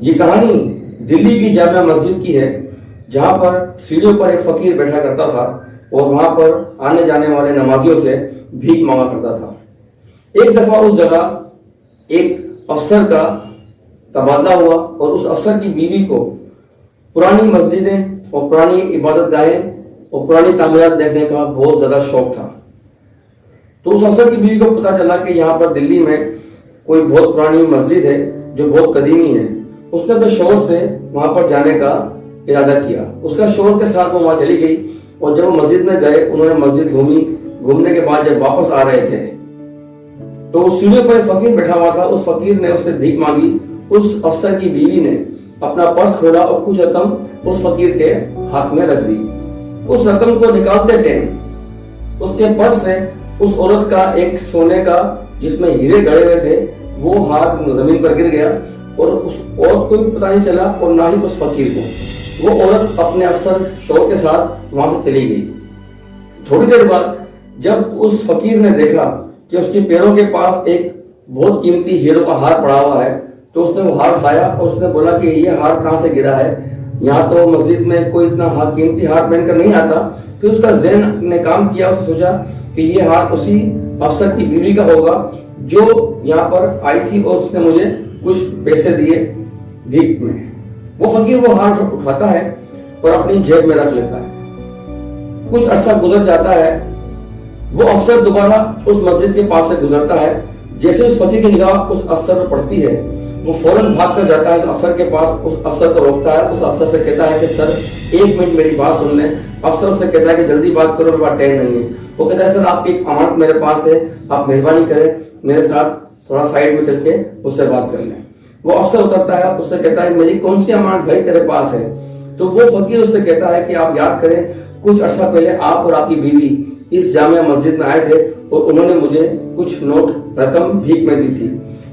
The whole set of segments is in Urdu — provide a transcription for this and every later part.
یہ کہانی دلی کی جامع مسجد کی ہے، جہاں پر سیڑھیوں پر ایک فقیر بیٹھا کرتا تھا اور وہاں پر آنے جانے والے نمازیوں سے بھیک مانگا کرتا تھا۔ ایک دفعہ اس جگہ ایک افسر کا تبادلہ ہوا اور اس افسر کی بیوی کو پرانی مسجدیں اور پرانی عبادت گاہیں اور پرانی تعمیرات دیکھنے کا بہت زیادہ شوق تھا۔ تو اس افسر کی بیوی کو پتا چلا کہ یہاں پر دلی میں کوئی بہت پرانی مسجد ہے جو بہت قدیمی ہے۔ اس نے اپنے شوہر سے وہاں پر جانے کا ارادہ کیا۔ اس کا شوہر کے ساتھ وہ وہاں چلی گئی اور جب وہ مسجد میں گئے، انہوں نے مسجد گھومی۔ گھومنے کے بعد جب واپس آ رہے تھے تو اس سیڑھیوں پر ایک فقیر بیٹھا ہوا تھا۔ اس فقیر نے اس سے بھیک مانگی۔ اس افسر کی بیوی نے اپنا پرس کھولا اور کچھ رقم اس فقیر کے ہاتھ میں رکھ دی۔ اس رقم کو نکالتے ٹائم اس کے پرس سے اس عورت کا ایک سونے کا جس میں ہیرے گڑے ہوئے تھے وہ ہاتھ زمین پر گر گیا اور اس عورت کو بھی پتہ نہیں چلا اور نہ ہی اس فقیر کو۔ وہ عورت اپنے افسر شوہر کے ساتھ وہاں سے چلی گئی۔ تھوڑی دیر بعد جب اس فقیر نے دیکھا کہ اس کے پیروں کے پاس ایک بہت قیمتی ہیروں کا ہار پڑا ہوا ہے تو اس نے وہ ہار اٹھایا اور اس نے بولا کہ یہ ہار کہاں سے گرا ہے، یہاں تو مسجد میں کوئی اتنا قیمتی ہار پہن کر نہیں آتا۔ پھر اس کا ذہن نے کام کیا، اس نے سوچا کہ یہ ہار اسی افسر کی بیوی کا ہوگا جو یہاں پر آئی تھی اور اس نے مجھے کچھ پیسے دیے بھیک میں۔ وہ فقیر وہ ہار اٹھاتا ہے اور اپنی جیب میں رکھ لیتا ہے۔ کچھ عرصہ گزر جاتا ہے، وہ افسر دوبارہ اس مسجد کے پاس سے گزرتا ہے۔ جیسے اس فقیر کی نگاہ اس افسر پر پڑتی ہے، وہ فوراً بھاگ کر جاتا ہے اس افسر کے پاس، اس افسر کو روکتا ہے، اس افسر سے کہتا ہے کہ سر ایک منٹ میری بات سن لیں۔ افسر اس سے کہتا ہے کہ جلدی بات کرو، میرے پاس ٹائم نہیں ہے۔ وہ کہتا ہے سر آپ کی ایک امانت میرے پاس ہے، آپ مہربانی کریں میرے ساتھ تھوڑا سائڈ میں چل کے اس سے بات کر لیں۔ وہ افسر اترتا ہے، اس سے کہتا ہے میری کون سی امانت بھائی تیرے پاس ہے؟ تو وہ فقیر اس سے کہتا ہے کہ آپ یاد کریں کچھ عرصہ پہلے آپ اور آپ کی بیوی اس جامع مسجد میں آئے تھے اور انہوں نے مجھے کچھ نوٹ رقم بھیک میں دی تھی،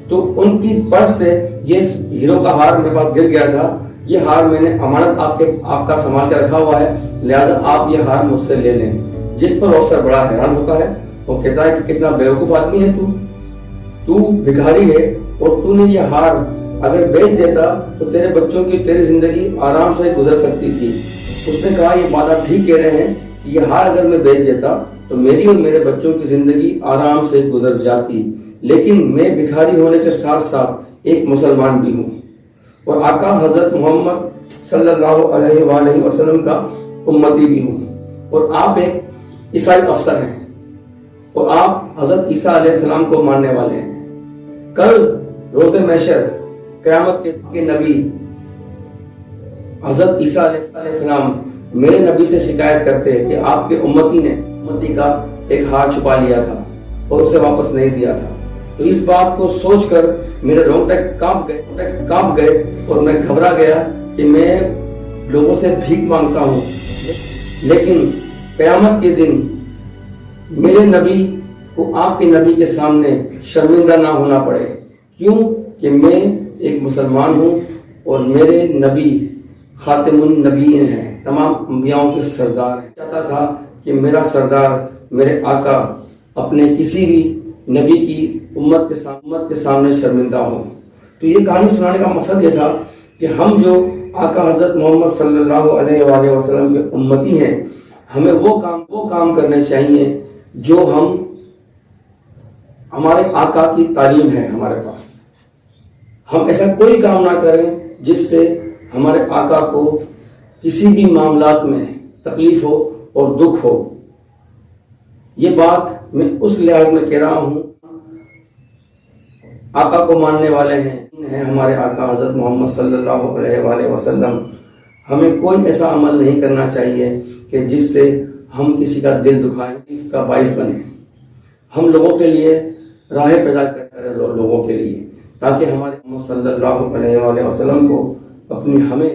تو ان کی پرس سے یہ ہیروں کا ہار میرے پاس گر گیا تھا۔ یہ ہار میں نے امانت آپ کا سنبھال کے رکھا ہوا ہے، لہٰذا آپ یہ ہار مجھ سے لے لیں۔ جس پر افسر بڑا حیران ہوتا ہے، وہ کہتا ہے کہ کتنا بیوقوف آدمی ہے تو بھکاری ہے اور تو نے یہ ہار اگر بیچ دیتا تو تیرے بچوں کی تیری زندگی آرام سے گزر سکتی تھی۔ اس نے کہا یہ بات آپ ٹھیک کہہ رہے ہیں، یہ ہار اگر میں بیچ دیتا تو میری اور میرے بچوں کی زندگی آرام سے گزر جاتی، لیکن میں بھکاری ہونے کے ساتھ ساتھ ایک مسلمان بھی ہوں اور آقا حضرت محمد صلی اللہ علیہ وآلہ وسلم کا امتی بھی ہوں، اور آپ ایک عیسائی افسر ہیں اور آپ حضرت عیسیٰ علیہ السلام کو ماننے والے ہیں۔ کل روز محشر قیامت کے نبی حضرت عیسیٰ علیہ السلام میرے نبی سے شکایت کرتے کہ آپ کے امتی کا ایک ہار چھپا لیا تھا اور اسے واپس نہیں دیا تھا۔ تو اس بات کو سوچ کر میرے رونگٹے کانپ گئے اور میں گھبرا گیا کہ میں لوگوں سے بھیک مانگتا ہوں، لیکن قیامت کے دن میرے نبی کو آپ کے نبی کے سامنے شرمندہ نہ ہونا پڑے، کیوں کہ میں ایک مسلمان ہوں اور میرے نبی خاتم النبیین ہیں، تمام انبیاؤں کے سردار ہیں۔ چاہتا تھا کہ میرا سردار میرے آقا اپنے کسی بھی نبی کی امت کے سامنے شرمندہ ہوں۔ تو یہ کہانی سنانے کا مقصد یہ تھا کہ ہم جو آقا حضرت محمد صلی اللہ علیہ وآلہ وسلم کے امتی ہیں، ہمیں وہ کام کرنے چاہیے جو ہمارے آقا کی تعلیم ہے ہمارے پاس۔ ہم ایسا کوئی کام نہ کریں جس سے ہمارے آقا کو کسی بھی معاملات میں تکلیف ہو اور دکھ ہو۔ یہ بات میں اس لحاظ میں کہہ رہا ہوں، آقا کو ماننے والے ہیں ہمارے آقا حضرت محمد صلی اللہ علیہ وآلہ وسلم۔ ہمیں کوئی ایسا عمل نہیں کرنا چاہیے کہ جس سے ہم کسی کا دل دکھائیں، تکلیف کا باعث بنے۔ ہم لوگوں کے لیے راہیں پیدا کریں، لوگوں کے لیے، تاکہ ہمارے محمد صلی اللہ علیہ وآلہ وسلم کو اپنی ہمیں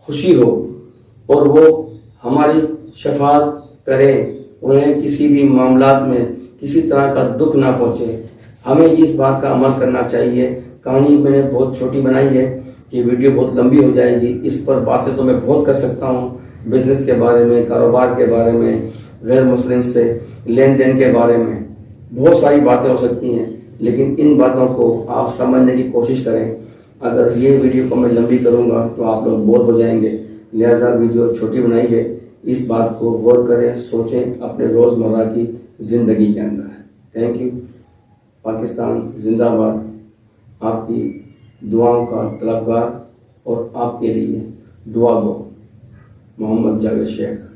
خوشی ہو اور وہ ہماری شفاعت کرے، انہیں کسی بھی معاملات میں کسی طرح کا دکھ نہ پہنچے۔ ہمیں اس بات کا عمل کرنا چاہیے۔ کہانی میں نے بہت چھوٹی بنائی ہے کہ ویڈیو بہت لمبی ہو جائے گی، اس پر باتیں تو میں بہت کر سکتا ہوں، بزنس کے بارے میں، کاروبار کے بارے میں، غیر مسلم سے لین دین کے بارے میں بہت ساری باتیں ہو سکتی ہیں، لیکن ان باتوں کو آپ سمجھنے کی کوشش کریں۔ اگر یہ ویڈیو کو میں لمبی کروں گا تو آپ لوگ بور ہو جائیں گے، لہٰذا ویڈیو چھوٹی بنائی ہے. اس بات کو غور کریں، سوچیں اپنے روزمرہ کی زندگی کے اندر. Thank you. پاکستان زندہ باد. آپ کی دعاؤں کا طلبگار اور آپ کے لیے دعا گو، محمد جاوید شیخ.